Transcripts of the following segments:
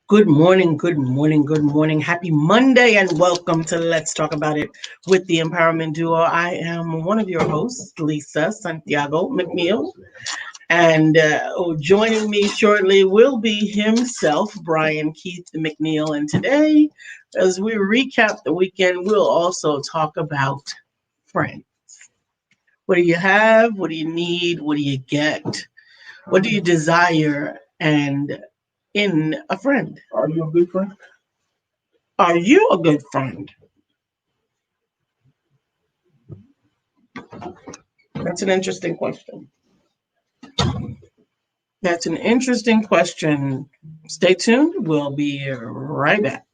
Good morning, good morning, good morning. Happy Monday and welcome to Let's Talk About It with the Empowerment Duo. I am one of your hosts, Lisa Santiago McNeil, and joining me shortly will be himself, Brian Keith McNeil. And today, as we recap the weekend, we'll also talk about friends. What do you have? What do you need? What do you get? What do you desire? And in a friend. Are you a good friend? Are you a good friend? That's an interesting question. That's an interesting question. Stay tuned. We'll be right back.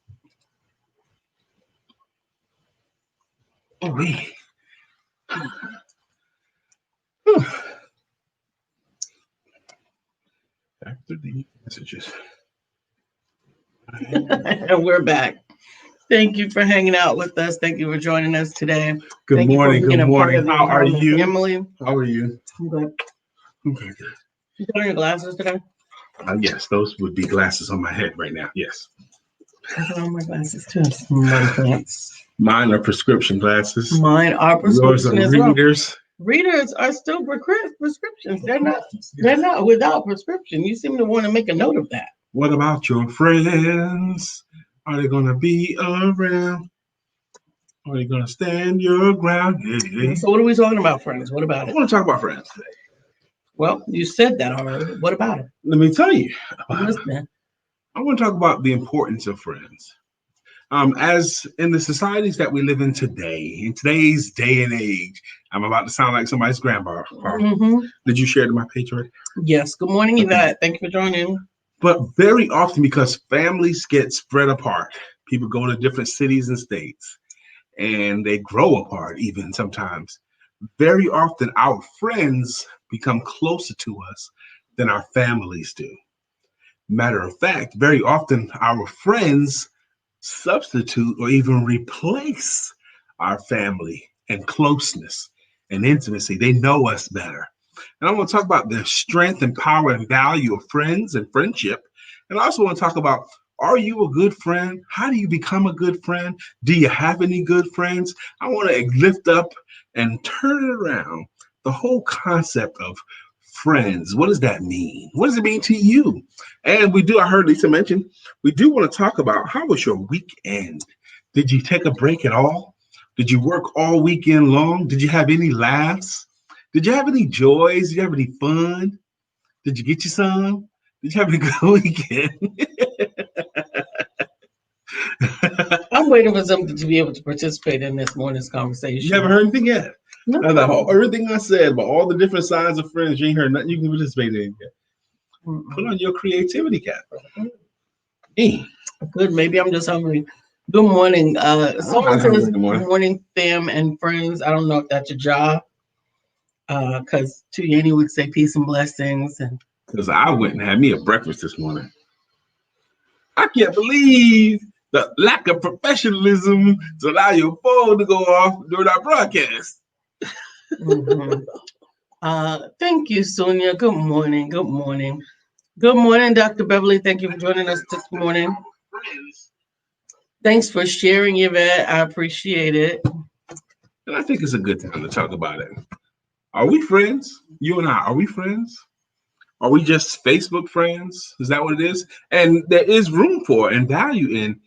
Oh, we. After the messages. And we're back. Thank you for hanging out with us. Thank you for joining us today. Good Thank morning. you for being Good a part morning. of the How are Empowerment you? family. How are you? I'm good. Okay, good. You put on your glasses today? Yes, those would be glasses on my head right now. Yes. I put on my glasses too. Smarty pants. Mine are prescription glasses. Mine are Yours are prescription as well. readers. Readers are still prescriptions. They're not. They're not without prescription. You seem to want to make a note of that. What about your friends? Are they going to be around? Are they going to stand your ground? Hey. So, what are we talking about, friends? What about I it? want to talk about friends today. Well, you said that already. What about it? Let me tell you. I'm listening. I want to talk about the importance of friends. As in the societies that we live in today, in today's day and age, I'm about to sound like somebody's grandpa. Mm-hmm. Did you share to my page right? Yes. Good morning, Yvette. Thank you for joining. But very often, because families get spread apart, people go to different cities and states, and they grow apart even sometimes. Very often, our friends become closer to us than our families do. Matter of fact, very often, our friends substitute or even replace our family and closeness and intimacy. They know us better. And I want to talk about the strength and power and value of friends and friendship. And I also want to talk about, are you a good friend? How do you become a good friend? Do you have any good friends? I want to lift up and turn it around the whole concept of friends. What does that mean? What does it mean to you? And I heard Lisa mention, we do want to talk about, how was your weekend? Did you take a break at all? Did you work all weekend long? Did you have any laughs? Did you have any joys? Did you have any fun? Did you get you some? Did you have a good weekend? I'm waiting for something to be able to participate in this morning's You conversation. haven't heard anything yet? No. Everything I said about all the different signs of friends, you ain't heard nothing you can participate in yet. Put on your creativity cap. Good. Maybe I'm just hungry. Good morning. Someone says morning, fam and friends. I don't know if that's your job. Because to Yanni would say peace and blessings. And because I went and had me a breakfast this morning. I can't believe the lack of professionalism to allow your phone to go off during our broadcast. mm-hmm. Thank you, Sonia. Good morning. Good morning. Good morning, Dr. Beverly. Thank you for joining us this morning. Thanks for sharing, Yvette. I appreciate it. And I think it's a good time to talk about it. Are we friends? You and I, are we friends? Are we just Facebook friends? Is that what it is? And there is room for and value in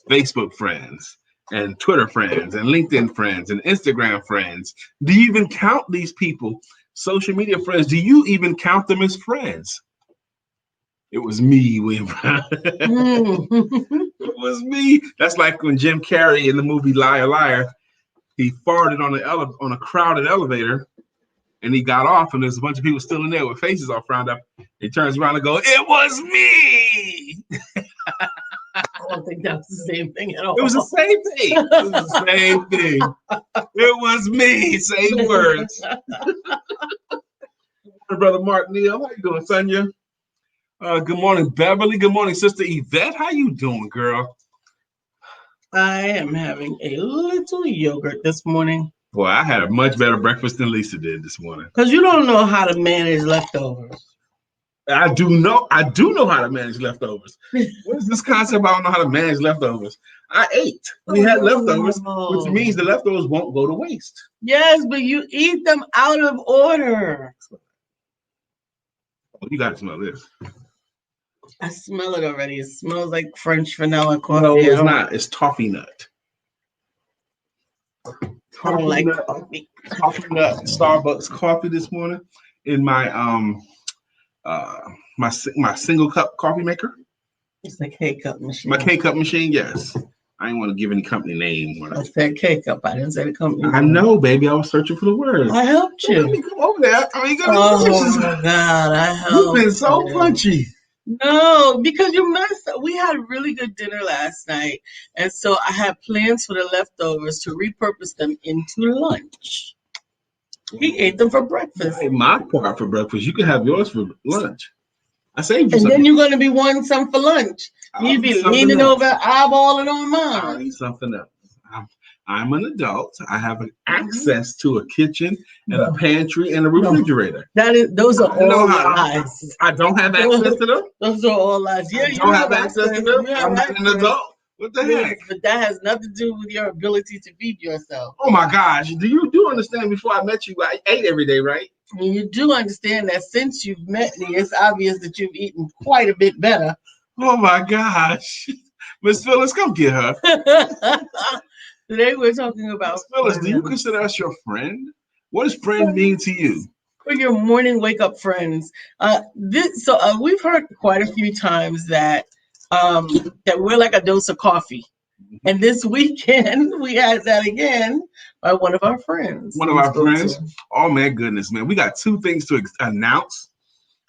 Facebook friends and Twitter friends and LinkedIn friends and Instagram friends. Do you even count these people, social media friends? Do you even count them as friends? It was me, William Brown. It was me. That's like when Jim Carrey in the movie Liar Liar, he farted on a crowded elevator. And he got off, and there's a bunch of people still in there with faces all frowned up. He turns around and goes, "It was me." I don't think that's the same thing at all. It was the same thing. It was the same thing. It was me. Same words. Brother Mark Neal, how you doing, Sonia? Good morning, Beverly. Good morning, Sister Yvette. How you doing, girl? I am having a little yogurt this morning. Boy, I had a much better breakfast than Lisa did this morning. Because you don't know how to manage leftovers. I do know how to manage leftovers. What is this concept? I don't know how to manage leftovers. I ate. We had leftovers, which means the leftovers won't go to waste. Yes, but you eat them out of order. Oh, you got to smell this. I smell it already. It smells like French vanilla coffee. No, it's not. It's toffee nut. I don't like coffee. Toffee nut Starbucks coffee this morning in my my single cup coffee maker. It's a K-cup machine. My K-cup machine, yes. I didn't want to give any company name. I said K-cup. I didn't say the company name. I know, baby. I was searching for the words. I helped you. Let me come over there. I mean, oh God, I helped you. You've been so punchy. No, because you messed up. We had really good dinner last night, and so I had plans for the leftovers to repurpose them into lunch. He ate them for breakfast. I ate my part for breakfast. You can have yours for lunch. I saved you and something. Then you're going to be wanting some for lunch. You'd be leaning over, eyeballing on mine. I'll eat something else. I'm an adult. I have access to a kitchen and a pantry and a refrigerator. Those are all lies. I don't have access to them? Those are all lies. Yeah, you don't have access to them? I'm not an adult. What the heck? But that has nothing to do with your ability to feed yourself. Oh my gosh. Do you understand before I met you, I ate every day, right? And you do understand that since you've met me, it's obvious that you've eaten quite a bit better. Oh my gosh. Miss Phyllis, come get her. Today we're talking about Miss Phyllis, do you consider us your friend? What does friend mean to you? For your morning wake up friends. We've heard quite a few times that we're like a dose of coffee. And this weekend we had that again by one of our friends. One of our friends. Oh man, goodness, man. We got two things to announce.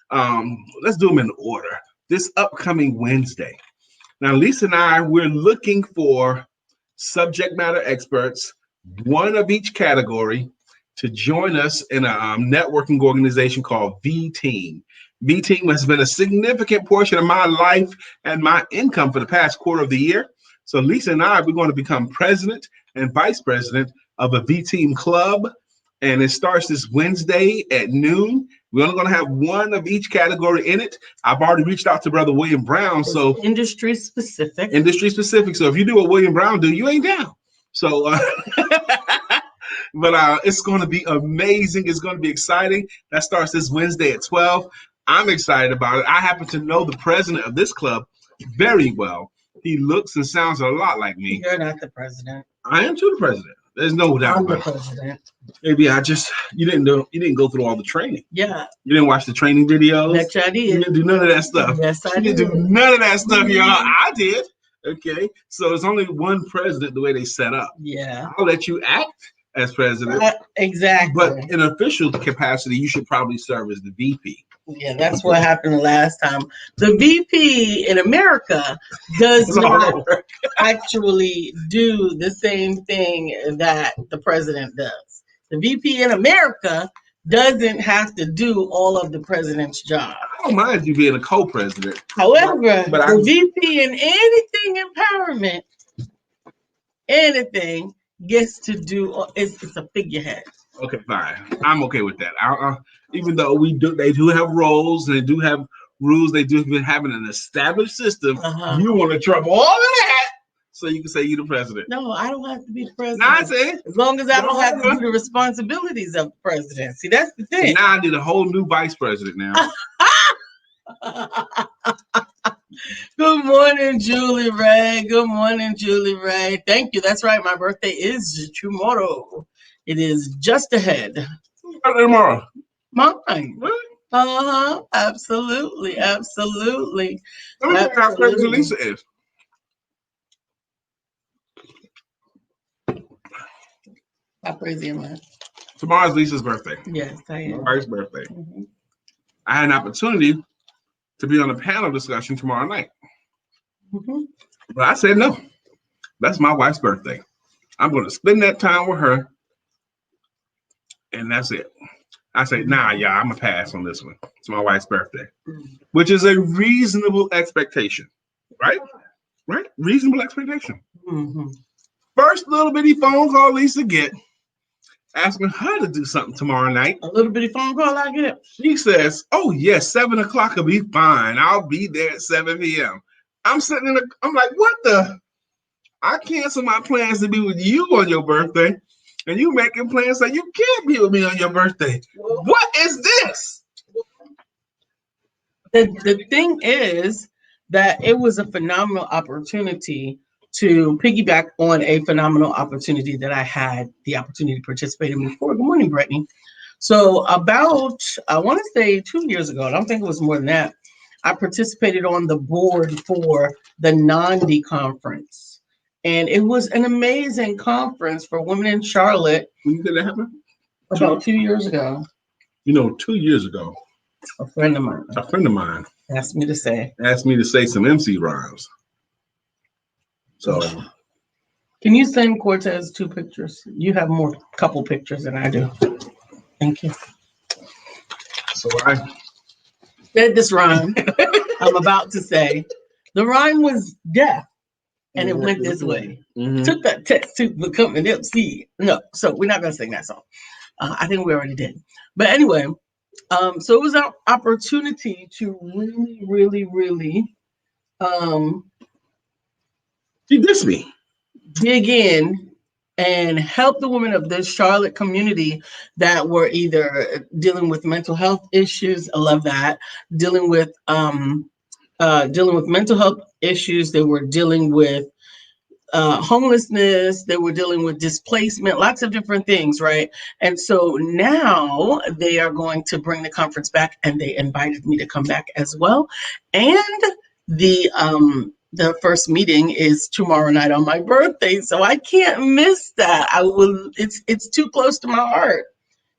Let's do them in order. This upcoming Wednesday. Now, Lisa and I, we're looking for subject matter experts, one of each category, to join us in a networking organization called V-Team. V-Team has been a significant portion of my life and my income for the past quarter of the year. So Lisa and I, we're going to become president and vice president of a V-Team club. And it starts this Wednesday at noon. We're only going to have one of each category in it. I've already reached out to Brother William Brown. So industry specific. So if you do what William Brown do, you ain't down. So, but it's going to be amazing. It's going to be exciting. That starts this Wednesday at 12. I'm excited about it. I happen to know the president of this club very well. He looks and sounds a lot like me. You're not the president. I am too the president. There's no doubt I'm the president. Maybe you didn't go through all the training. Yeah. You didn't watch the training videos. That's what I did. You didn't do none of that stuff. Yes, I did. You didn't do none of that stuff, y'all. I did. Okay. So it's only one president the way they set up. Yeah. I'll let you act as president. Exactly. But in official capacity, you should probably serve as the VP. Yeah, that's what happened the last time. The VP in America does not actually do the same thing that the president does. The VP in America doesn't have to do all of the president's job. I don't mind you being a co-president. However, the VP in anything empowerment, gets to do, it's a figurehead. Okay, fine. I'm okay with that. Even though they do have roles and they do have rules, they do have an established system. You want to trouble all of that, so you can say you're the president. No, I don't have to be the president. Nonsense. As long as I don't have to do the responsibilities of the president. See, that's the thing. Now I need a whole new vice president now. Good morning, Julie Ray. Good morning, Julie Ray. Thank you. That's right. My birthday is tomorrow. It is just ahead. Tomorrow. Mine. Really? Absolutely. Absolutely. Let me think how crazy Lisa is. How crazy am I? Tomorrow's Lisa's birthday. Yes, I am. My wife's birthday. Mm-hmm. I had an opportunity to be on a panel discussion tomorrow night. Mm-hmm. But I said no. That's my wife's birthday. I'm going to spend that time with her. And that's it. I say, nah, yeah, I'm going to pass on this one. It's my wife's birthday, which is a reasonable expectation, right? Right? Reasonable expectation. Mm-hmm. First little bitty phone call Lisa get asking her to do something tomorrow night. A little bitty phone call, I get it. She says, "Oh yes, 7 o'clock will be fine. I'll be there at 7 p.m." I'm sitting in I'm like, what the? I cancel my plans to be with you on your birthday, and you making plans that you can't be with me on your birthday. What is this? The thing is that it was a phenomenal opportunity to piggyback on a phenomenal opportunity that I had the opportunity to participate in before. Good morning, Brittany. So about, I want to say 2 years ago, I don't think it was more than that, I participated on the board for the Nandi conference. And it was an amazing conference for women in Charlotte. When did that happen? About 2 years ago. 2 years ago, A friend of mine asked me to say some MC rhymes. So, can you send Cortez 2 pictures? You have more couple pictures than I do. Thank you. So I said this rhyme. I'm about to say the rhyme was death, and it went this way. Mm-hmm. Took that test to become an MC. No, so we're not gonna sing that song. I think we already did. But anyway, so it was our opportunity to really she dissed me. Dig in and help the women of the Charlotte community that were either dealing with mental health issues. I love that. Dealing with mental health issues. They were dealing with homelessness. They were dealing with displacement, lots of different things, right? And so now they are going to bring the conference back, and they invited me to come back as well. And the first meeting is tomorrow night on my birthday, so I can't miss that. I will. It's too close to my heart.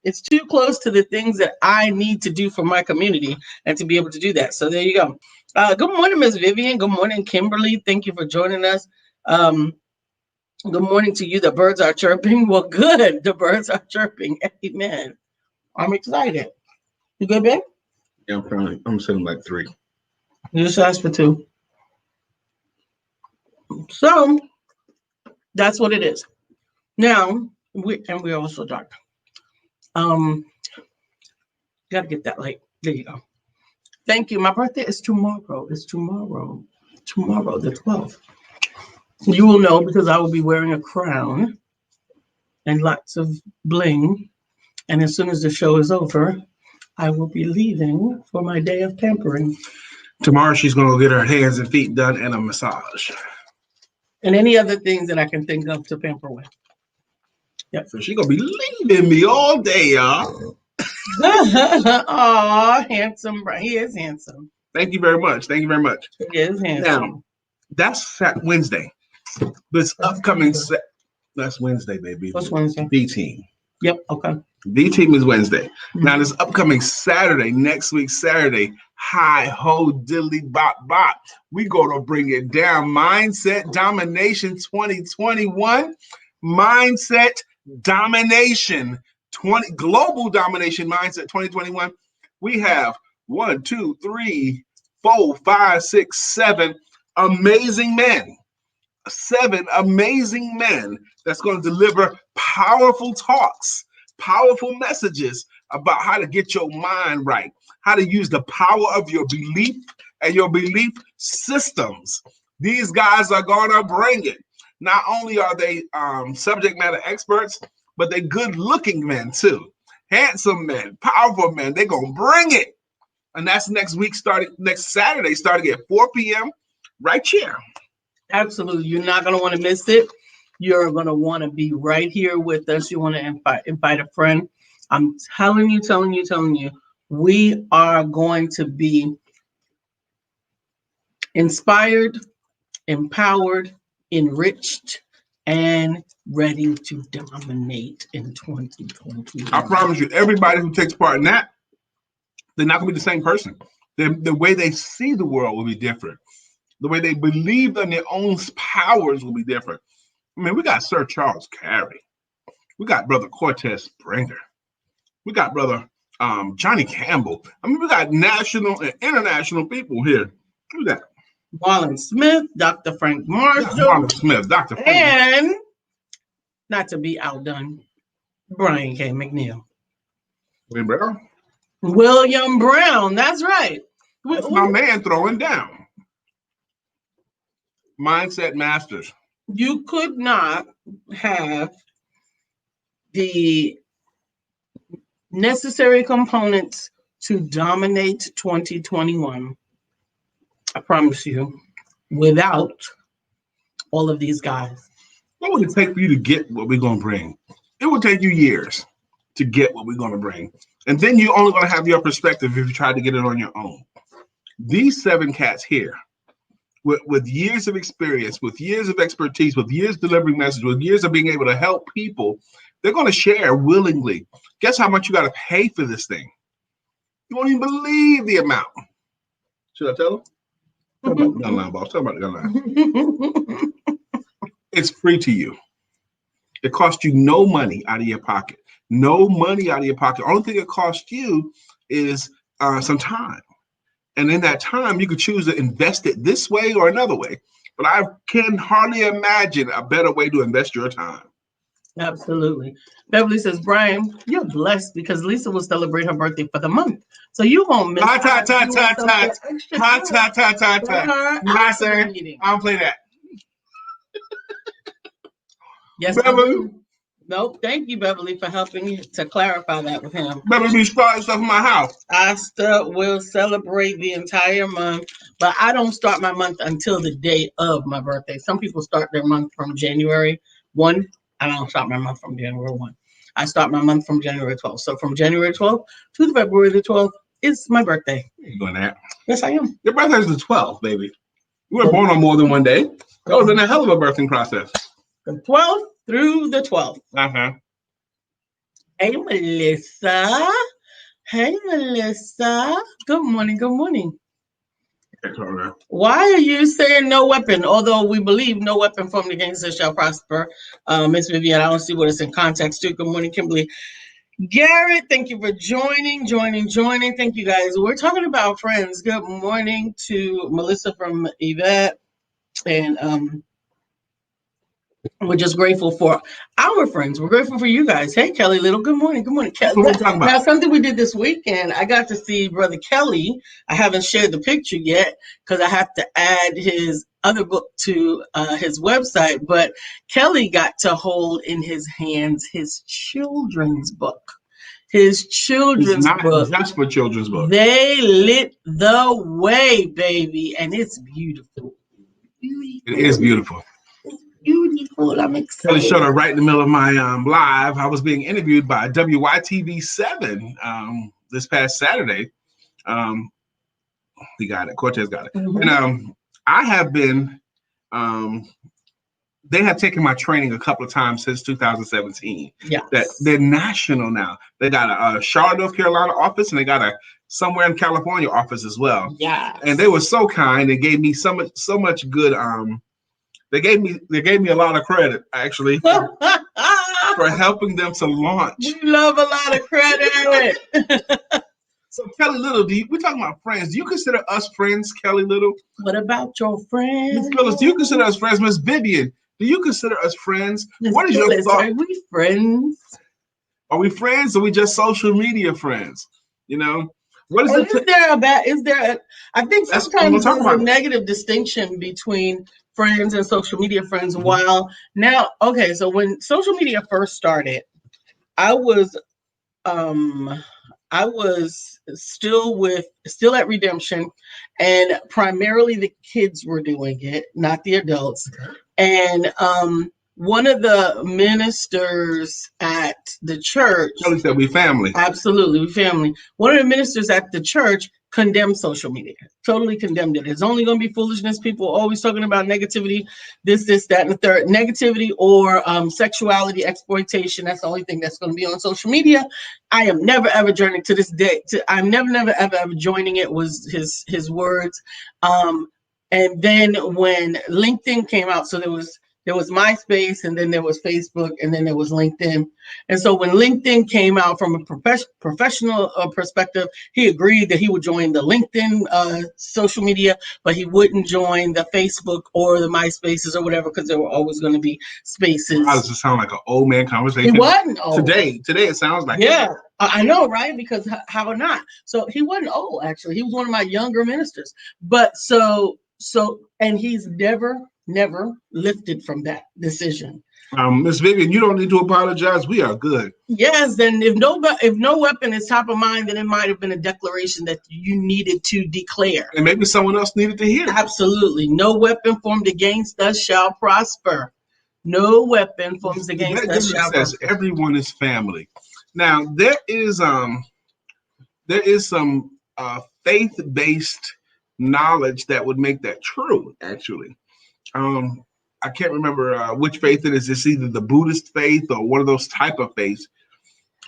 It's too close to the things that I need to do for my community, and to be able to do that. So there you go. Good morning, Ms. Vivian. Good morning, Kimberly. Thank you for joining us. Good morning to you. The birds are chirping. Well, good. The birds are chirping. Amen. I'm excited. You good, babe? Yeah, I'm sitting like 3. You just asked for 2. So that's what it is. Now we're also dark. Gotta get that light. There you go. Thank you. My birthday is tomorrow. It's tomorrow. Tomorrow, the 12th. You will know because I will be wearing a crown and lots of bling. And as soon as the show is over, I will be leaving for my day of pampering. Tomorrow she's going to get her hands and feet done and a massage. And any other things that I can think of to pamper with. Yep. So she's going to be leaving me all day, y'all. Aw, handsome. He is handsome. Thank you very much. He is handsome. Now, that's Wednesday. This upcoming... that's Wednesday, baby. What's Wednesday? B-Team. Yep, okay. B-Team is Wednesday. Mm-hmm. Now, this upcoming Saturday, next week Saturday, hi ho diddly bop bop. We gonna bring it down. Mindset Domination 2021. Mindset Domination Global Domination Mindset 2021. We have 1, 2, 3, 4, 5, 6, 7 amazing men. 7 amazing men that's going to deliver powerful talks, powerful messages about how to get your mind right, how to use the power of your belief and your belief systems. These guys are going to bring it. Not only are they subject matter experts, but they're good-looking men too. Handsome men, powerful men. They're going to bring it. And that's next Saturday, starting at 4 p.m. right here. Absolutely. You're not going to want to miss it. You're going to want to be right here with us. You want to invite a friend. I'm telling you, we are going to be inspired, empowered, enriched, and ready to dominate in 2020. I promise you, everybody who takes part in that, they're not going to be the same person. The way they see the world will be different. The way they believe in their own powers will be different. I mean, we got Sir Charles Carey. We got Brother Cortez Springer. We got Brother Johnny Campbell. I mean, we got national and international people here. Who's that? Marlon Smith, Dr. Frank Marshall. Yeah, Marlon Smith, Dr. Frank. And not to be outdone, Brian K. McNeil. William Brown. William Brown. That's right. That's my man throwing down. Mindset Masters. You could not have the necessary components to dominate 2021. I promise you, without all of these guys. What would it take for you to get what we're going to bring? It would take you years to get what we're going to bring. And then you're only going to have your perspective if you try to get it on your own. These 7 cats here, with years of experience, with years of expertise, with years delivering messages, with years of being able to help people, they're going to share willingly. Guess how much you got to pay for this thing? You won't even believe the amount. Should I tell them? Talk about the gun line, boss. Talk about the gun line. It's free to you. It costs you no money out of your pocket. No money out of your pocket. Only thing it costs you is some time. And in that time, you could choose to invest it this way or another way. But I can hardly imagine a better way to invest your time. Absolutely. Beverly says, Brian, you're blessed because Lisa will celebrate her birthday for the month. So you won't miss Nah, sir. I don't play that. Yes, Beverly. Nope. Thank you, Beverly, for helping to clarify that with him. Beverly be starting stuff in my house. I still will celebrate the entire month, but I don't start my month until the day of my birthday. Some people start their month from January 1. I don't start my month from January 1. I start my month from January 12th. So from January 12th to February the 12th is my birthday. You doing that? Yes, I am. Your birthday is the 12th, baby. You were born on more than one day. That was in a hell of a birthing process. The 12th through the 12th. Uh-huh. Hey, Melissa. Hey, Melissa. Good morning. Good morning. Why are you saying no weapon? Although we believe no weapon formed against us shall prosper. Miss Vivian, I don't see what it's in context to. Good morning, Kimberly. Garrett, thank you for joining. Thank you, guys. We're talking about friends. Good morning to Melissa from Yvette. And we're just grateful for our friends. We're grateful for you guys. Hey, Kelly Little. Good morning. Good morning, Kelly. Now, something we did this weekend, I got to see Brother Kelly. I haven't shared the picture yet because I have to add his other book to his website. But Kelly got to hold in his hands his children's book. His children's book. Not just for children's book. They lit the way, baby. And it's beautiful. It is beautiful. Beautiful. I'm excited. Kelly showed up right in the middle of my live. I was being interviewed by WYTV7 this past Saturday. We got it. Cortez got it. Mm-hmm. And I have been, they have taken my training a couple of times since 2017. Yeah. That they're national now. They got a Charlotte, North Carolina office, and they got a somewhere in California office as well. Yeah. And they were so kind and gave me so much good They gave me a lot of credit, actually, for helping them to launch. We love a lot of credit. So, Kelly Little, we're talking about friends. Do you consider us friends, Kelly Little? What about your friends? Miss Phyllis, do you consider us friends? Miss Vivian, do you consider us friends? What is your thought? Are we friends? Are we friends or are we just social media friends? You know? What is I think sometimes there's a negative distinction between friends and social media friends. Mm-hmm. While now, okay, so when social media first started, I was still at Redemption, and primarily the kids were doing it, not the adults. And one of the ministers at the church. Kelly said we family. Absolutely, we family. One of the ministers at the church condemned social media. Totally condemned it. It's only going to be foolishness. People always talking about negativity, this, that, and the third. Negativity or sexuality, exploitation. That's the only thing that's going to be on social media. I am never, ever joining to this day. I'm never, ever joining it was his words. And then when LinkedIn came out, so there was There was MySpace, and then there was Facebook, and then there was LinkedIn. And so when LinkedIn came out from a professional perspective, he agreed that he would join the LinkedIn social media, but he wouldn't join the Facebook or the MySpaces or whatever, because there were always going to be spaces. Wow, does it sound like an old man conversation? It wasn't old. Today it sounds like yeah. I know, right? Because how not? So he wasn't old, actually. He was one of my younger ministers. But and he's never lifted from that decision. Miss Vivian, you don't need to apologize. We are good. Yes, and if no weapon is top of mind, then it might have been a declaration that you needed to declare. And maybe someone else needed to hear. Absolutely. No weapon formed against us shall prosper. No weapon formed against us shall prosper. Everyone is family. Now there is some faith-based knowledge that would make that true, actually. I can't remember which faith it is. It's either the Buddhist faith or one of those type of faiths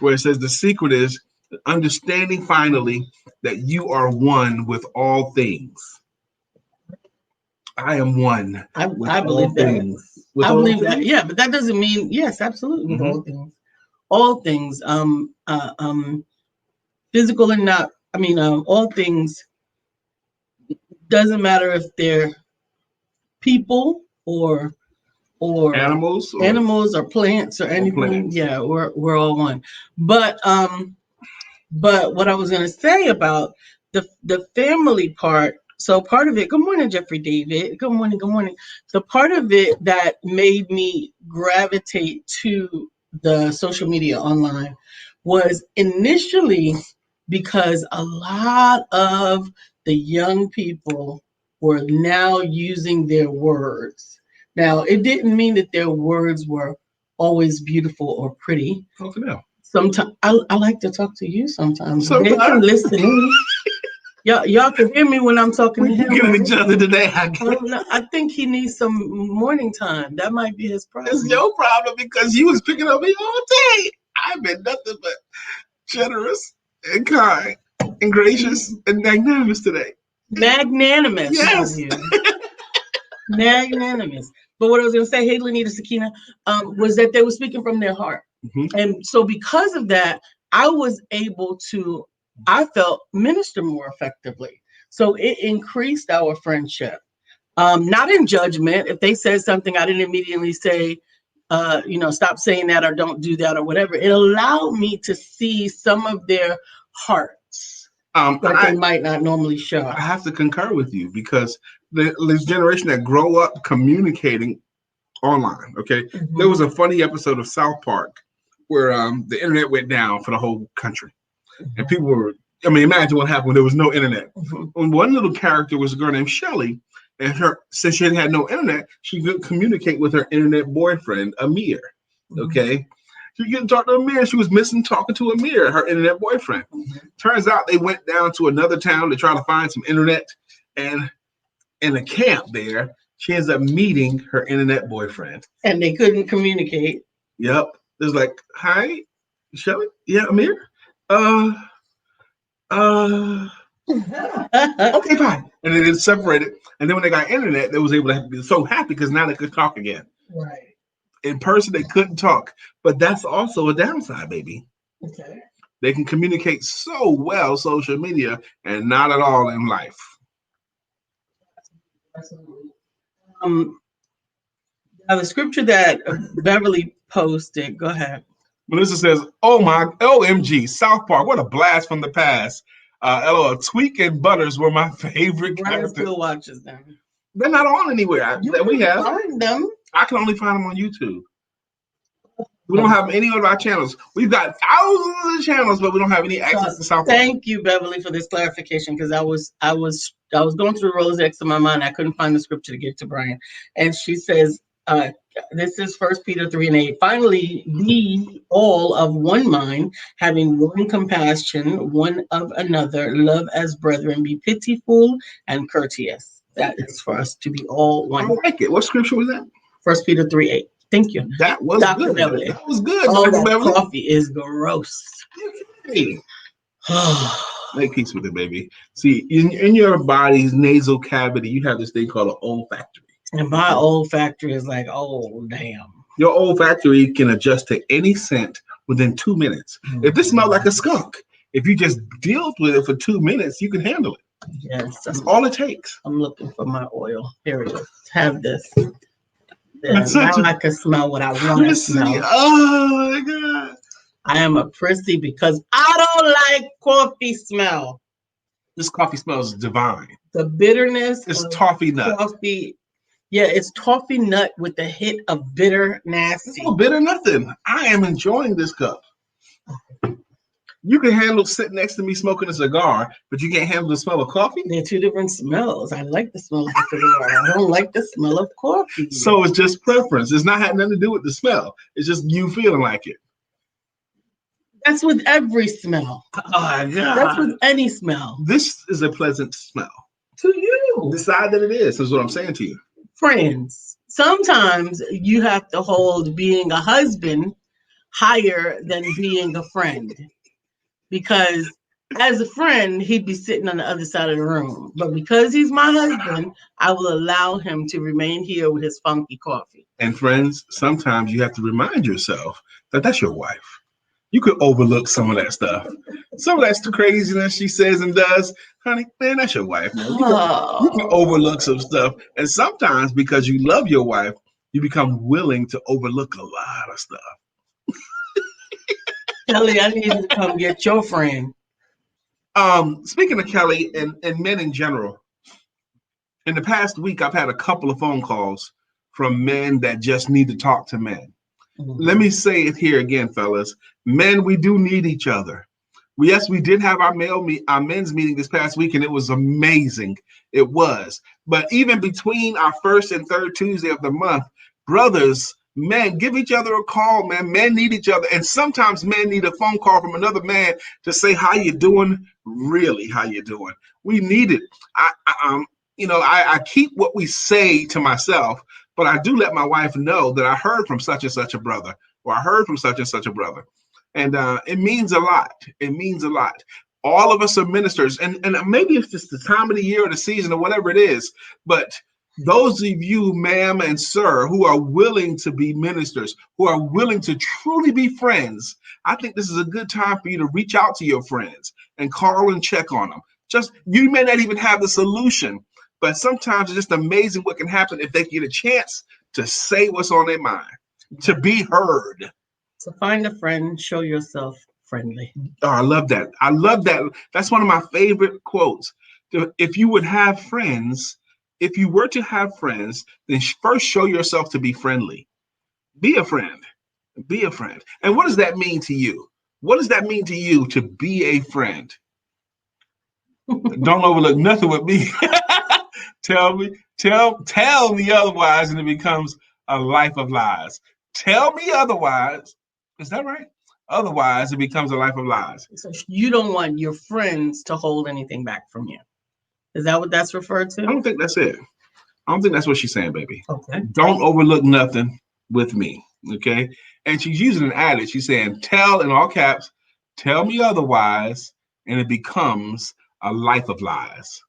where it says the secret is understanding finally that you are one with all things. I am one. I believe that. I believe that. Yeah, but that doesn't mean yes, absolutely with all things. All things. Physical and not. I mean, all things. Doesn't matter if they're people or animals or plants or anything. Plants. Yeah, we're all one. But what I was going to say about the family part. So part of it. Good morning, Jeffrey David. Good morning. Good morning. The part of it that made me gravitate to the social media online was initially because a lot of the young people were now using their words. Now, it didn't mean that their words were always beautiful or pretty. Okay, now. Sometimes I like to talk to you sometimes. They can listen. Y'all can hear me when I'm talking to him. We're giving each other today. I think he needs some morning time. That might be his problem. It's your problem because you was picking up me all day. I've been nothing but generous and kind and gracious and magnanimous today. Magnanimous. Yes. Magnanimous. But what I was going to say, hey, Lanita, Sakina, was that they were speaking from their heart. Mm-hmm. And so because of that, I was able to, I felt, minister more effectively. So it increased our friendship. Not in judgment. If they said something, I didn't immediately say, stop saying that or don't do that or whatever. It allowed me to see some of their hearts that they might not normally show. I have to concur with you because this generation that grow up communicating online. Okay, mm-hmm. There was a funny episode of South Park where the internet went down for the whole country, mm-hmm. and people were. I mean, imagine what happened when there was no internet. Mm-hmm. One little character was a girl named Shelly, and since she had no internet, she could communicate with her internet boyfriend Amir. Mm-hmm. Okay, she couldn't talk to Amir. She was missing talking to Amir, her internet boyfriend. Mm-hmm. Turns out they went down to another town to try to find some internet, and in a camp there, she ends up meeting her internet boyfriend. And they couldn't communicate. Yep. It was like, hi, Shelly? Yeah, Amir? Okay, fine. And then it separated. And then when they got internet, they was able to be so happy because now they could talk again. Right. In person, they couldn't talk. But that's also a downside, baby. Okay. They can communicate so well, social media, and not at all in life. Absolutely. Now the scripture that Beverly posted, go ahead. Melissa says, "Oh my, OMG, South Park, what a blast from the past." LOL, Tweak and Butters were my favorite characters. Still watches them. They're not on anywhere that we have. Find them. I can only find them on YouTube. We don't have any of our channels. We've got thousands of channels, but we don't have any access to South Park. Thank you, Beverly, for this clarification, because I was going through the Rolodex in my mind. I couldn't find the scripture to give to Brian. And she says, this is 1 Peter 3:8. Finally, be all of one mind, having one compassion, one of another, love as brethren, be pitiful and courteous. That is for us to be all one. I like it. What scripture was that? 1 Peter 3:8. Thank you. That was Dr. good. Beverly. That was good. Oh, that coffee is gross. Hey. Make peace with it, baby. See, in your body's nasal cavity, you have this thing called an olfactory. And my olfactory is like, oh damn. Your olfactory can adjust to any scent within 2 minutes. If this smells like a skunk, if you just deal with it for 2 minutes, you can handle it. Yes, That's all it takes. I'm looking for my oil. Here it is. Have this. That's Now such a I can smell what I want to prissy. smell. Oh my god. I am a prissy because I don't like coffee smell. This coffee smells divine. The bitterness It's of toffee nut. coffee. Yeah, it's toffee nut with a hit of bitter It's nasty. no bitter nothing. I am enjoying this cup. You can handle sitting next to me smoking a cigar, but you can't handle the smell of coffee. They're two different smells. I like the smell of the cigar. I don't like the smell of coffee. So it's just preference. It's not had nothing to do with the smell. It's just you feeling like it. That's with every smell. Oh my god. That's with any smell. This is a pleasant smell. To you. Decide that it is what I'm saying to you. Friends. Sometimes you have to hold being a husband higher than being a friend. Because as a friend, he'd be sitting on the other side of the room. But because he's my husband, I will allow him to remain here with his funky coffee. And friends, sometimes you have to remind yourself that that's your wife. You could overlook some of that stuff. Some of that's the craziness she says and does. Honey, man, that's your wife, man. You can overlook some stuff. And sometimes because you love your wife, you become willing to overlook a lot of stuff. Kelly, I need you to come get your friend. Speaking of Kelly and men in general, in the past week, I've had a couple of phone calls from men that just need to talk to men. Let me say it here again, fellas. Men, we do need each other. Yes, we did have our men's meeting this past week, and it was amazing. It was. But even between our first and third Tuesday of the month, brothers, men, give each other a call, man. Men need each other. And sometimes men need a phone call from another man to say, how you doing? Really, how you doing? We need it. I keep what we say to myself, but I do let my wife know that I heard from such and such a brother, or I heard from such and such a brother. And it means a lot. It means a lot. All of us are ministers, and maybe it's just the time of the year or the season or whatever it is, but those of you, ma'am and sir, who are willing to be ministers, who are willing to truly be friends, I think this is a good time for you to reach out to your friends and call and check on them. Just, you may not even have the solution, but sometimes it's just amazing what can happen if they get a chance to say what's on their mind, to be heard. So find a friend, show yourself friendly. Oh, I love that. I love that. That's one of my favorite quotes. If you were to have friends, then first show yourself to be friendly. Be a friend. Be a friend. And what does that mean to you? What does that mean to you to be a friend? Don't overlook nothing with me. Tell me otherwise, and it becomes a life of lies. Tell me otherwise. Is that right? Otherwise, it becomes a life of lies. So you don't want your friends to hold anything back from you. Is that what that's referred to? I don't think that's it. I don't think that's what she's saying, baby. Okay. Don't overlook nothing with me. Okay. And she's using an adage. She's saying, tell in all caps, tell me otherwise, and it becomes a life of lies.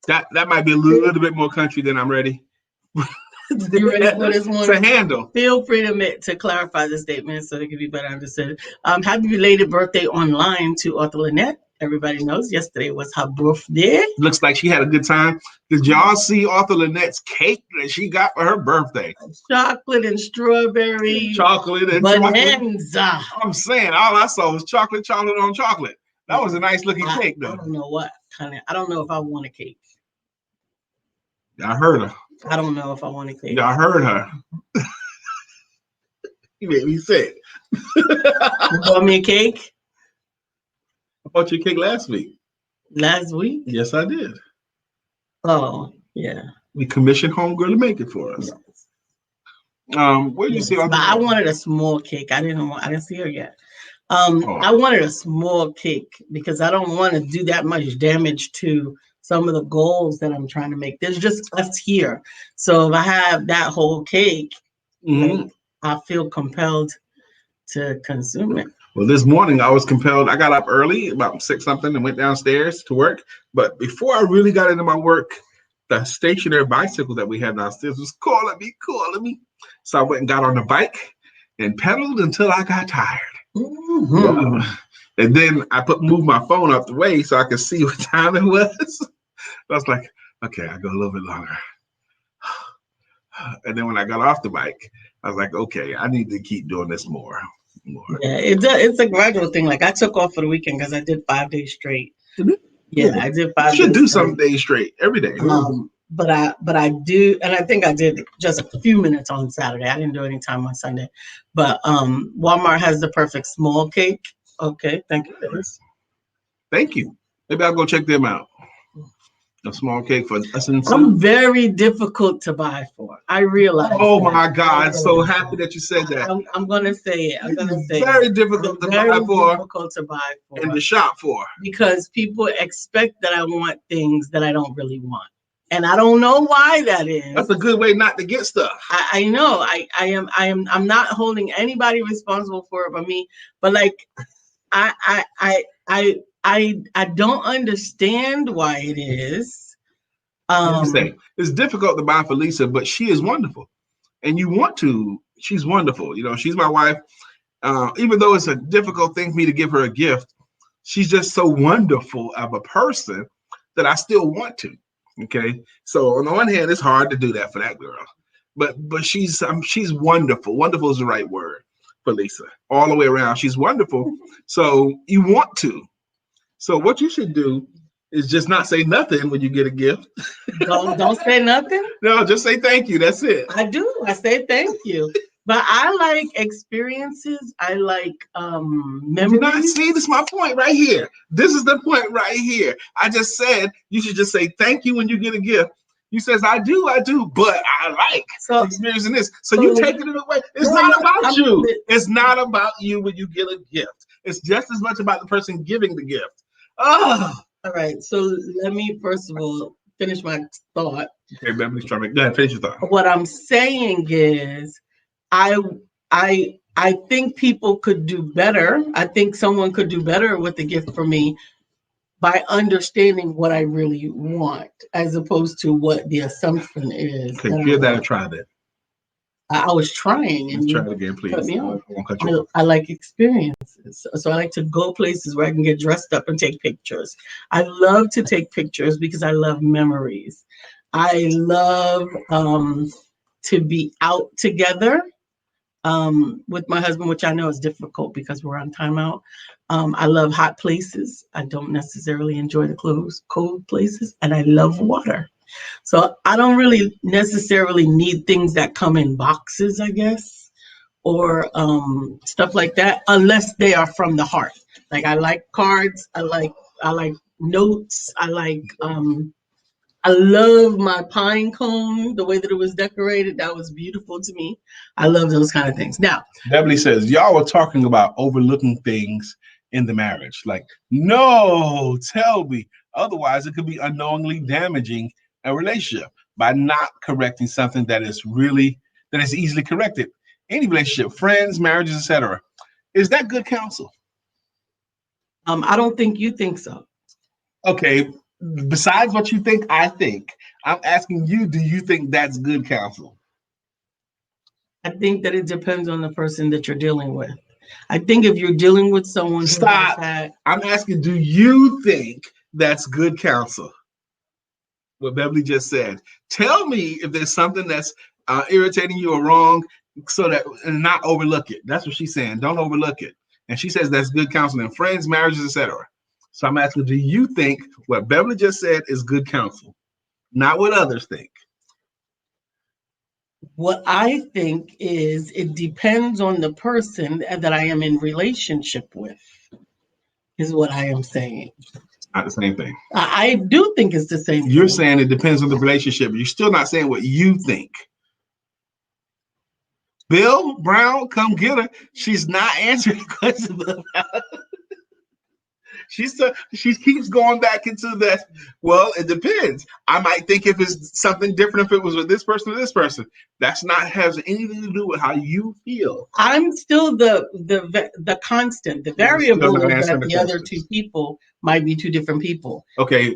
That might be a little bit more country than I'm ready. You ready for this one? To handle. Feel free to clarify the statement so it can be better understood. Happy belated birthday online to Arthur Lynette. Everybody knows yesterday was her birthday. Looks like she had a good time. Did y'all see Arthur Lynette's cake that she got for her birthday? Chocolate and strawberry. Chocolate and bonanza. Chocolate. I'm saying all I saw was chocolate on chocolate. That was a nice looking cake, though. I don't know what kind of. I don't know if I want a cake. I heard her. I don't know if I want a cake. Y'all heard her. You made me sick. You bought me a cake? I bought you a cake last week. Last week? Yes, I did. Oh, yeah. We commissioned Homegirl to make it for us. Yes. Where did you see? But I wanted a small cake. I didn't see her yet. I wanted a small cake because I don't want to do that much damage to some of the goals that I'm trying to make. There's just us here. So if I have that whole cake, I feel compelled to consume it. Well, this morning I was compelled. I got up early, about 6 something, and went downstairs to work. But before I really got into my work, the stationary bicycle that we had downstairs was calling me. So I went and got on the bike and pedaled until I got tired. Mm-hmm. And then I moved my phone out the way so I could see what time it was. I was like, okay, I go a little bit longer. And then when I got off the bike, I was like, okay, I need to keep doing this more. Yeah, it's a gradual thing. Like I took off for the weekend because I did 5 days straight. Yeah, I did You 5 days should do straight. some days straight every day. But I do, and I think I did just a few minutes on Saturday. I didn't do any time on Sunday. But Walmart has the perfect small cake. Okay, thank you for this. Thank you. Maybe I'll go check them out. A small cake for us and I'm very difficult to buy for. I realize. Oh that. my God! So happy that you said that. I'm gonna say it. I'm gonna say very it. difficult to Very buy for difficult to buy for and to shop for. because people expect that I want things that I don't really want, and I don't know why that is. That's a good way not to get stuff. I know. I'm not holding anybody responsible for it but me. But like, I don't understand why it is. It's difficult to buy for Lisa, but she is wonderful, and you want to. She's wonderful. You know, she's my wife. Even though it's a difficult thing for me to give her a gift, she's just so wonderful of a person that I still want to. Okay, so on the one hand, it's hard to do that for that girl, but she's wonderful. Wonderful is the right word for Lisa. All the way around, she's wonderful. So you want to. So what you should do is just not say nothing when you get a gift. Don't say nothing. No, just say thank you. That's it. I do. I say thank you. But I like experiences. I like memories. See, this is my point right here. This is the point right here. I just said you should just say thank you when you get a gift. You says I do, but I like experiencing this. So you taking it away. It's not about you. It's not about you when you get a gift. It's just as much about the person giving the gift. Oh. All right. So let me first of all finish my thought. Okay, Beverly's trying to go ahead, finish your thought. What I'm saying is I think people could do better. I think someone could do better with the gift for me by understanding what I really want, as opposed to what the assumption is. Okay, give that a try then. I was trying, and let's try it again, please. Cut me off. I like experiences, so I like to go places where I can get dressed up and take pictures. I love to take pictures because I love memories. I love to be out together with my husband, which I know is difficult because we're on timeout. I love hot places. I don't necessarily enjoy the cold places, and I love water. So I don't really necessarily need things that come in boxes, I guess, or stuff like that, unless they are from the heart. Like I like cards. I like notes. I love my pine cone, the way that it was decorated. That was beautiful to me. I love those kind of things. Now, Beverly says, y'all were talking about overlooking things in the marriage. Like, no, tell me. Otherwise, it could be unknowingly damaging a relationship by not correcting something that is easily corrected. Any relationship, friends, marriages, etc. Is that good counsel? I don't think you think so. Okay. Besides what you think, I'm asking you, do you think that's good counsel? I think that it depends on the person that you're dealing with. I think if you're dealing with someone I'm asking, do you think that's good counsel? What Beverly just said. Tell me if there's something that's irritating you or wrong, so that and not overlook it. That's what she's saying. Don't overlook it. And she says that's good counsel in friends, marriages, etc. So I'm asking, do you think what Beverly just said is good counsel? Not what others think. What I think is it depends on the person that I am in relationship with, is what I am saying. Not the same thing. I do think it's the same. You're saying it depends on the relationship. You're still not saying what you think. Bill Brown, come get her. She's not answering questions about she keeps going back into that. Well, it depends. I might think if it's something different if it was with this person or this person. That's not has anything to do with how you feel. I'm still the constant, the variable is that the other two people might be two different people. Okay,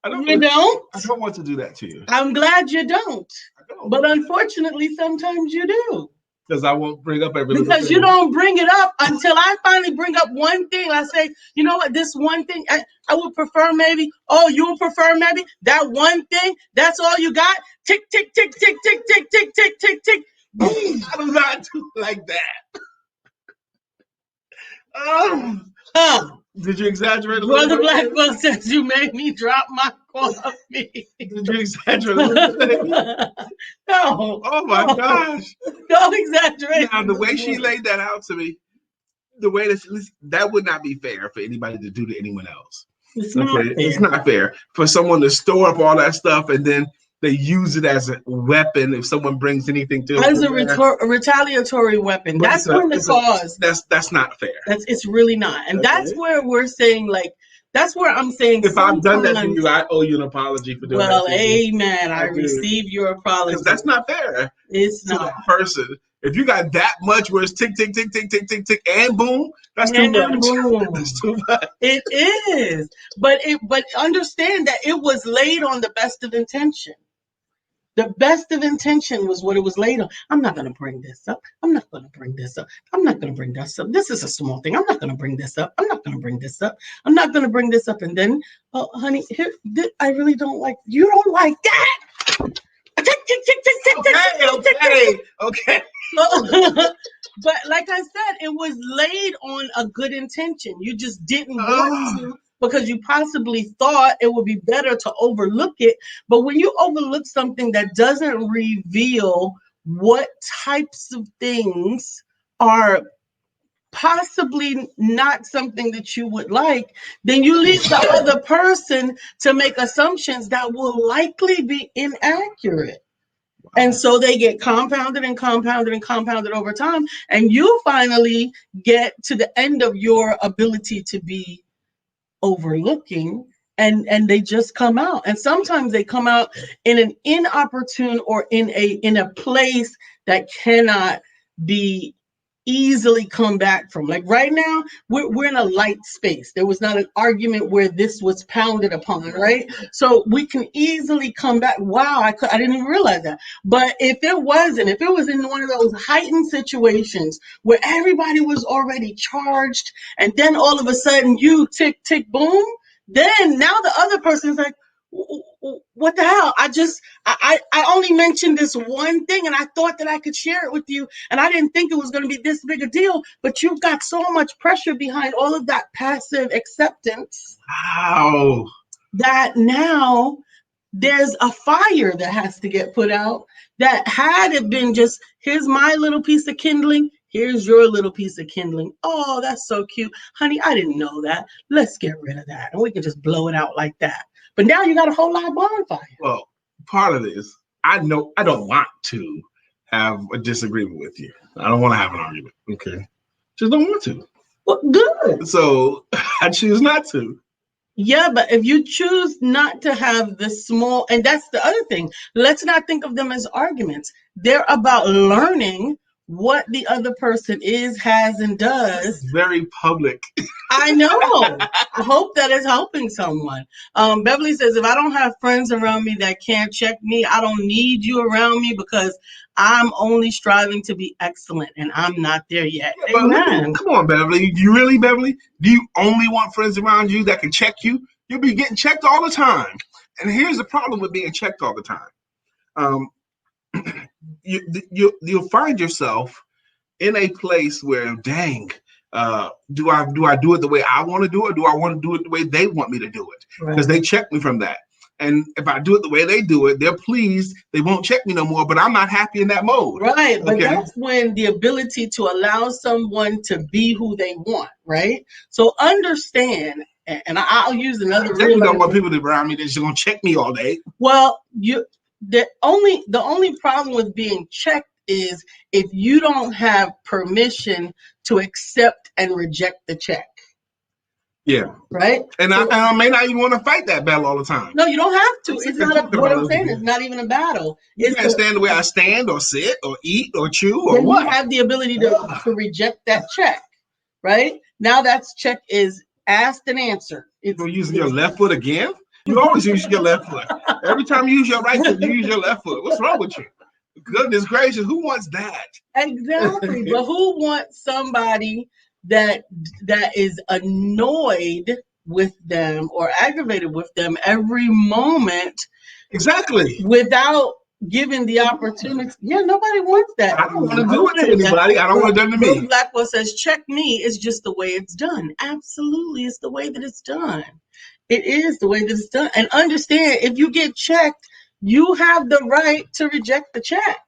I don't. You don't? I don't want to do that to you. I'm glad you don't. I don't. But unfortunately, sometimes you do. Because I won't bring up every little Because thing. you don't bring it up until I finally bring up one thing. I say, you know what, this one thing, I would prefer maybe, oh, you would prefer maybe that one thing, that's all you got? Tick, tick, tick, tick, tick, tick, tick, tick, tick, tick. Boom. I do not do like that. Oh, did you exaggerate a little Brother bit? Blackwell says you made me drop my coffee. Did you exaggerate a little bit? No. Oh my gosh. Don't exaggerate. Now, the way she laid that out to me, the way that would not be fair for anybody to do to anyone else. It's not fair. It's not fair for someone to store up all that stuff and then they use it as a weapon if someone brings anything to As them. a retaliatory weapon. But That's when the cause. That's not fair. It's really not. And that's where we're saying, like, that's where I'm saying, if I've done that to you, I owe you an apology for doing that. Well, amen. I receive your apology. Because that's not fair. It's to not. that person. If you got that much where it's tick, tick, tick, tick, tick, tick, tick, and boom, that's too much. Boom. That's too much. It is. But understand that it was laid on the best of intention. The best of intention was what it was laid on. I'm not going to bring this up. I'm not going to bring this up. I'm not going to bring this up. This is a small thing. I'm not going to bring this up. I'm not going to bring this up. I'm not going to bring this up. And then, oh, honey, here, I really don't like, you don't like that. Okay. But like I said, it was laid on a good intention. You just didn't want to because you possibly thought it would be better to overlook it. But when you overlook something that doesn't reveal what types of things are possibly not something that you would like, then you leave the other person to make assumptions that will likely be inaccurate. And so they get compounded and compounded and compounded over time. And you finally get to the end of your ability to be overlooking, and they just come out. And sometimes they come out in an inopportune or in a place that cannot be easily come back from. Like right now, we're in a light space. There was not an argument where this was pounded upon, right? So we can easily come back. Wow, I didn't even realize that. But if it was in one of those heightened situations where everybody was already charged, and then all of a sudden you tick, tick, boom, then now the other person's like, what the hell? I only mentioned this one thing and I thought that I could share it with you. And I didn't think it was going to be this big a deal, but you've got so much pressure behind all of that passive acceptance. Wow. That now there's a fire that has to get put out, that had it been just, here's my little piece of kindling, here's your little piece of kindling. Oh, that's so cute. Honey, I didn't know that. Let's get rid of that. And we can just blow it out like that. But now you got a whole lot of bonfire. Well, part of this, I know I don't want to have a disagreement with you. I don't want to have an argument. Okay. Just don't want to. Well, good. So I choose not to. Yeah, but if you choose not to have the small, and that's the other thing, let's not think of them as arguments. They're about learning what the other person is, has, and does. It's very public. I know. I hope that is helping someone. Beverly says, if I don't have friends around me that can't check me, I don't need you around me because I'm only striving to be excellent and I'm not there yet. Yeah, Amen. Come on, Beverly. Do you really, Beverly? Do you only want friends around you that can check you? You'll be getting checked all the time. And here's the problem with being checked all the time. You'll find yourself in a place where, dang, do I do it the way I want to do it? Or do I want to do it the way they want me to do it? Because they check me from that. And if I do it the way they do it, they're pleased. They won't check me no more, but I'm not happy in that mode. Right. But that's when the ability to allow someone to be who they want, right? So understand, and I'll use another. I definitely don't want people around me that's going to check me all day. Well, the only problem with being checked is if you don't have permission to accept and reject the check. Yeah. Right. And I may not even want to fight that battle all the time. No, you don't have to. It's not what I'm saying. It's not even a battle. You can't stand the way I stand or sit or eat or chew or what. You have the ability to reject that check. Right. Now that check is asked and answered. You're using your left foot again? You always use your left foot. Every time you use your right foot, you use your left foot. What's wrong with you? Goodness gracious, who wants that? Exactly. But who wants somebody that is annoyed with them or aggravated with them every moment Exactly. without giving the opportunity? Yeah, nobody wants that. I don't want to do it to anybody. I don't want it done to Bill me. Blackwell says, check me is just the way it's done. Absolutely, it's the way that it's done. It is the way that it's done. And understand, if you get checked, you have the right to reject the check.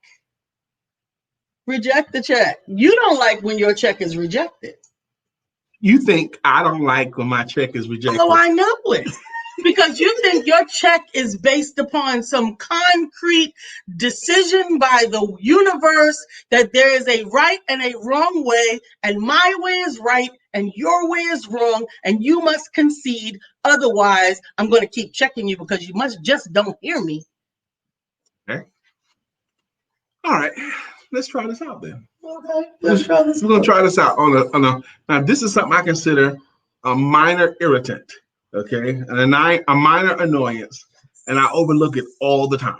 Reject the check. You don't like when your check is rejected. You think I don't like when my check is rejected? Oh, I know it. Because you think your check is based upon some concrete decision by the universe that there is a right and a wrong way, and my way is right and your way is wrong, and you must concede. Otherwise, I'm going to keep checking you because you must just don't hear me. Okay. All right. Let's try this out then. Okay, let's try this. We're gonna try this out on a. Now, this is something I consider a minor irritant. Okay, and a minor annoyance, and I overlook it all the time.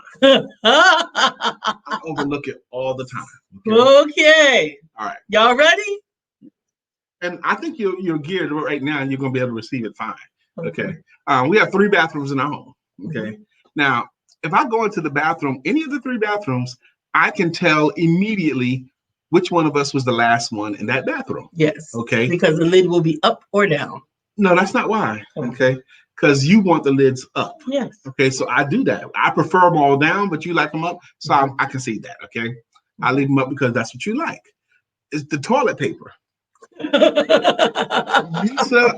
I overlook it all the time. Okay. All right. Y'all ready? And I think you're geared right now, and you're gonna be able to receive it fine. Okay. We have 3 bathrooms in our home. Okay. Now, if I go into the bathroom, any of the 3 bathrooms, I can tell immediately which one of us was the last one in that bathroom. Yes. Okay. Because the lid will be up or down. No, that's not why. Okay. Because you want the lids up. Yes. Okay. So I do that. I prefer them all down, but you like them up. So I can see that. Okay. I leave them up because that's what you like. It's the toilet paper. Lisa,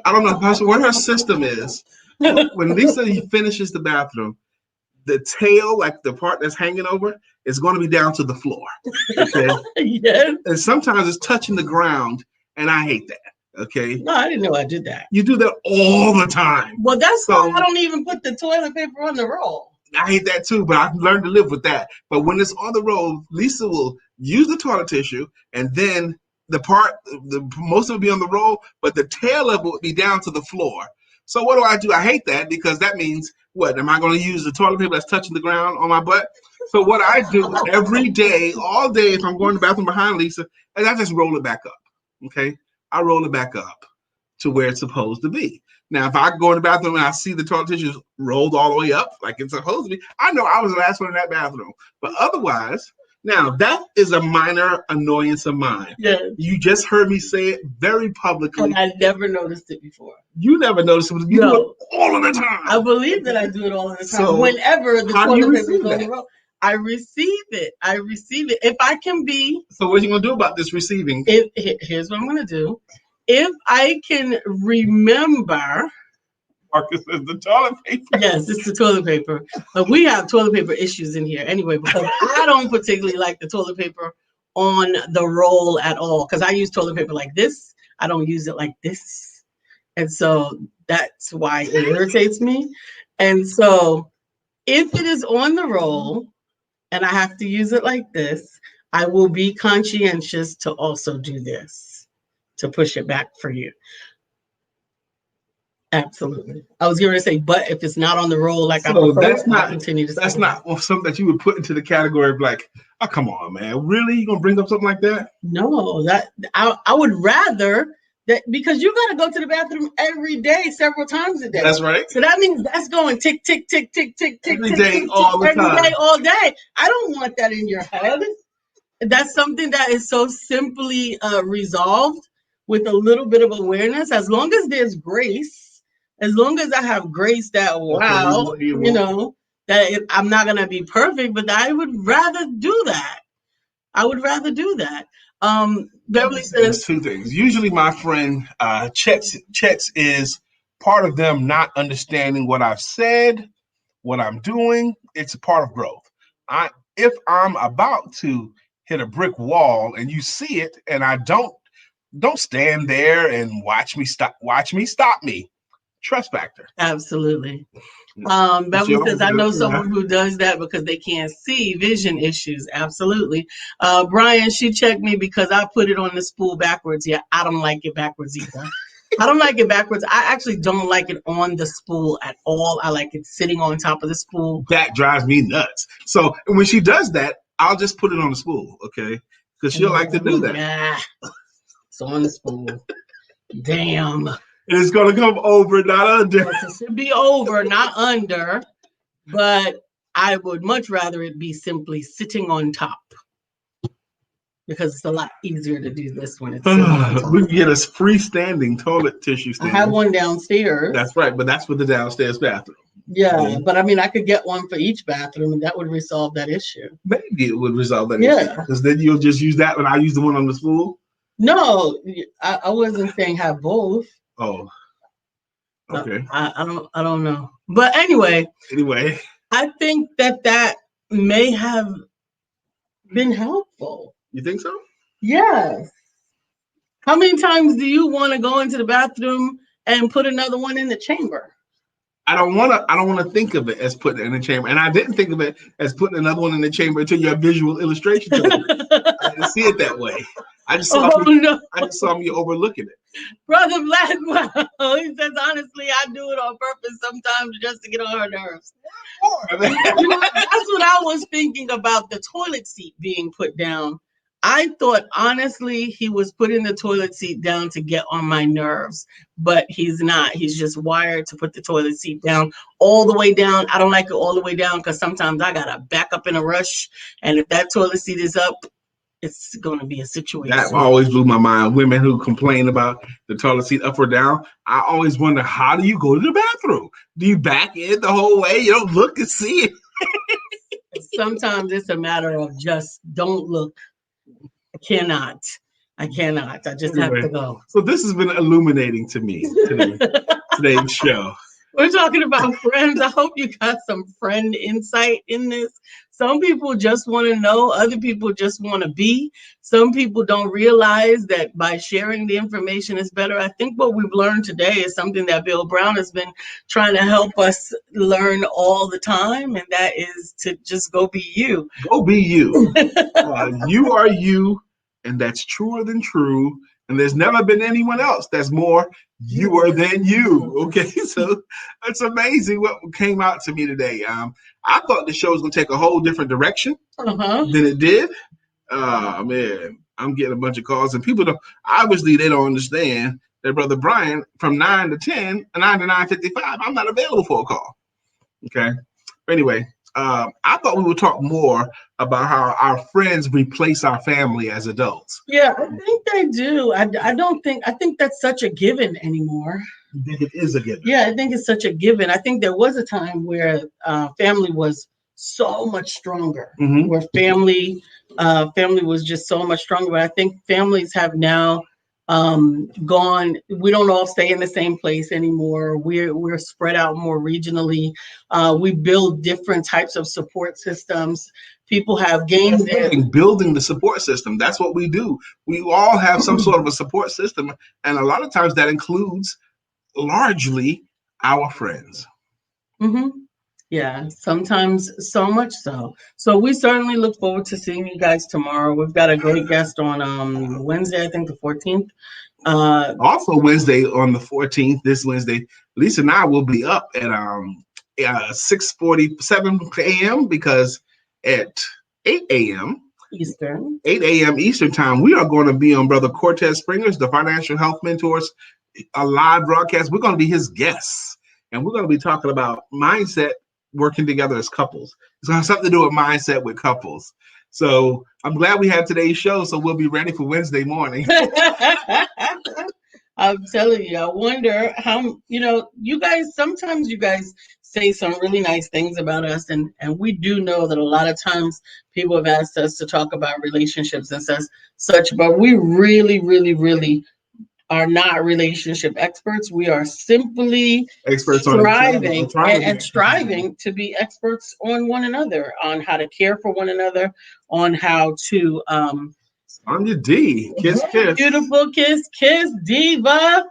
I don't know what her system is. When Lisa finishes the bathroom, the tail, like the part that's hanging over, is going to be down to the floor. Okay. Yes. And sometimes it's touching the ground, and I hate that. Okay. No, I didn't know I did that. You do that all the time. Well, that's why I don't even put the toilet paper on the roll. I hate that too, but I've learned to live with that. But when it's on the roll, Lisa will use the toilet tissue, and then most of it will be on the roll, but the tail of it will be down to the floor. So what do? I hate that because that means what? Am I going to use the toilet paper that's touching the ground on my butt? So what I do every day, all day, if I'm going to the bathroom behind Lisa, is I just roll it back up. Okay, I roll it back up to where it's supposed to be. Now, if I go in the bathroom and I see the toilet tissue rolled all the way up like it's supposed to be, I know I was the last one in that bathroom. But otherwise, now that is a minor annoyance of mine. Yes. You just heard me say it very publicly. And I never noticed it before. You never noticed it. You do it all of the time. I believe that I do it all of the time. So whenever the toilet paper is on the roll, I receive it. If I can be. So what are you going to do about this receiving? Here's what I'm going to do. If I can remember. Marcus says the toilet paper. Yes, it's the toilet paper. But we have toilet paper issues in here anyway, because I don't particularly like the toilet paper on the roll at all. Because I use toilet paper like this. I don't use it like this. And so that's why it irritates me. And so if it is on the roll and I have to use it like this, I will be conscientious to also do this, to push it back for you. Absolutely. I was going to say, but if it's not on the roll, like so I'll continue to say that's not something that you would put into the category of like, oh, come on, man. Really? You going to bring up something like that? No, that I would rather that, because you got to go to the bathroom every day, several times a day. That's right. So that means that's going tick, tick, tick, tick, tick, tick, every tick, day, tick, all the every time. day, all day. I don't want that in your head. That's something that is so simply resolved with a little bit of awareness. As long as there's grace, as long as I have grace that, wow, you know, that I'm not going to be perfect, but I would rather do that. I would rather do that. Beverly says 2 things. Usually my friend checks is part of them not understanding what I've said, what I'm doing. It's a part of growth. If I'm about to hit a brick wall and you see it and I don't stand there and watch me stop me. Trust factor. Absolutely. Beverly says, I know someone who does that because they can't see, vision issues. Absolutely. Brian, she checked me because I put it on the spool backwards. Yeah, I don't like it backwards either. I don't like it backwards. I actually don't like it on the spool at all. I like it sitting on top of the spool. That drives me nuts. So when she does that, I'll just put it on the spool, okay? Because she'll like to do that. Yeah, it's on the spool. Damn. And it's gonna come over, not under. Yes, it should be over, not under. But I would much rather it be simply sitting on top because it's a lot easier to do this when it's sitting on top. We can get a freestanding toilet tissue I stand. have one downstairs. That's right, but that's for the downstairs bathroom. Yeah, but I mean, I could get one for each bathroom, and that would resolve that issue. Maybe it would resolve that. Yeah, because then you'll just use that when I use the one on the spool. No, I wasn't saying have both. Oh, okay. I don't know, but anyway, I think that may have been helpful. You think so? Yes. How many times do you want to go into the bathroom and put another one in the chamber? I don't want to think of it as putting it in the chamber, and I didn't think of it as putting another one in the chamber until your visual illustration. I didn't see it that way. I just saw me overlooking it. Brother Blackwell, he says, honestly, I do it on purpose sometimes just to get on her nerves. That's what I was thinking about the toilet seat being put down. I thought, honestly, he was putting the toilet seat down to get on my nerves, but he's not. He's just wired to put the toilet seat down all the way down. I don't like it all the way down because sometimes I got to back up in a rush. And if that toilet seat is up, it's going to be a situation. That always blew my mind. Women who complain about the toilet seat up or down. I always wonder, how do you go to the bathroom? Do you back in the whole way? You don't look and see it. Sometimes it's a matter of just don't look. I cannot. I just have to go. So this has been illuminating to me today's show. We're talking about friends. I hope you got some friend insight in this. Some people just want to know. Other people just want to be. Some people don't realize that by sharing the information is better. I think what we've learned today is something that Bill Brown has been trying to help us learn all the time, and that is to just go be you. Go be you. You are you, and that's truer than true. And there's never been anyone else that's more youer than you. Okay, so that's amazing what came out to me today. I thought the show was going to take a whole different direction than it did. Man, I'm getting a bunch of calls, and people obviously they don't understand that Brother Brian from 9 to 10, 9 to 9:55, I'm not available for a call. Okay, anyway. I thought we would talk more about how our friends replace our family as adults. Yeah, I think they do. I think that's such a given anymore. I think it is a given. Yeah, I think it's such a given. I think there was a time where family was so much stronger, where family was just so much stronger. But I think families have now gone. We don't all stay in the same place anymore. We're spread out more regionally. We build different types of support systems. People have games in building the support system. That's what we do. We all have some sort of a support system, and a lot of times that includes largely our friends. Yeah, sometimes so much so. So we certainly look forward to seeing you guys tomorrow. We've got a great guest on Wednesday, I think the 14th. Also Wednesday on the 14th, this Wednesday, Lisa and I will be up at 6:47 a.m. because at 8 a.m. Eastern, 8 a.m. Eastern time, we are going to be on Brother Cortez Springer's, the Financial Health Mentors, a live broadcast. We're going to be his guests, and we're going to be talking about mindset, working together as couples. It's going to have something to do with mindset with couples. So I'm glad we had today's show, so we'll be ready for Wednesday morning. I'm telling you, I wonder how, sometimes you guys say some really nice things about us, and we do know that a lot of times people have asked us to talk about relationships and such, but we really, really, really are not relationship experts. We are simply experts striving to be experts on one another, on how to care for one another, on how to on your D, kiss, beautiful kiss, diva,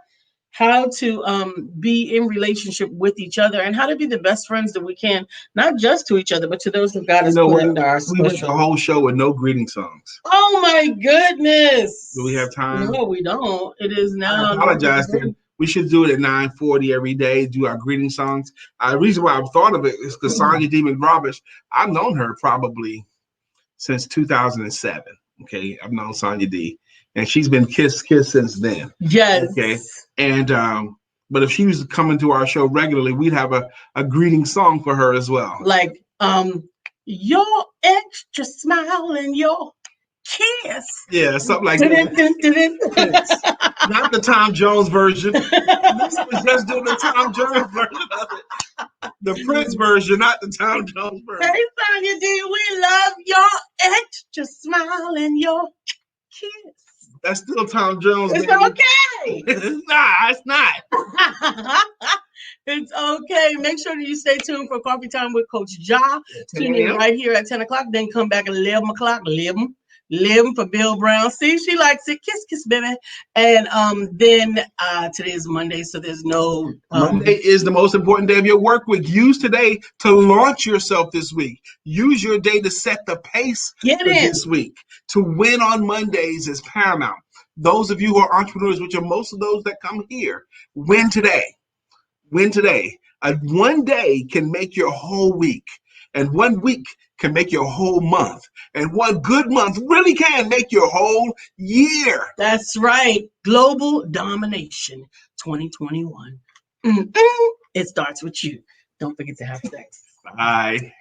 how to be in relationship with each other, and how to be the best friends that we can, not just to each other, but to those that God has put into our special. We went the whole show with no greeting songs. Oh my goodness! Do we have time? No, we don't. It is now. I apologize to We should do it at 9:40 every day. Do our greeting songs. The reason why I've thought of it is because Sonia Demon Roberts. I've known her probably since 2007. Okay, I've known Sonia D, and she's been Kiss since then. Yes. Okay, and but if she was coming to our show regularly, we'd have a greeting song for her as well. Like your extra smile and your kiss. Yeah, something like that. Not the Tom Jones version. This was just doing the Tom Jones version of it. The Prince version, not the Tom Jones version. Hey, Sonya D, we love your extra smile and your kiss. That's still Tom Jones. It's baby. okay. Nah, it's not. It's okay. Make sure that you stay tuned for Coffee Time with Coach Ja. Tune in right here at 10 o'clock. Then come back at 11 o'clock. 11 for Bill Brown. See, she likes it. Kiss, kiss, baby. And then today is Monday, so there's no Monday is the most important day of your work week. Use today to launch yourself this week. Use your day to set the pace for this week. To win on Mondays is paramount. Those of you who are entrepreneurs, which are most of those that come here, win today. Win today. One day can make your whole week, and 1 week can make your whole month, and one good month really can make your whole year. That's right. Global Domination 2021. It starts with you. Don't forget to have sex. Bye.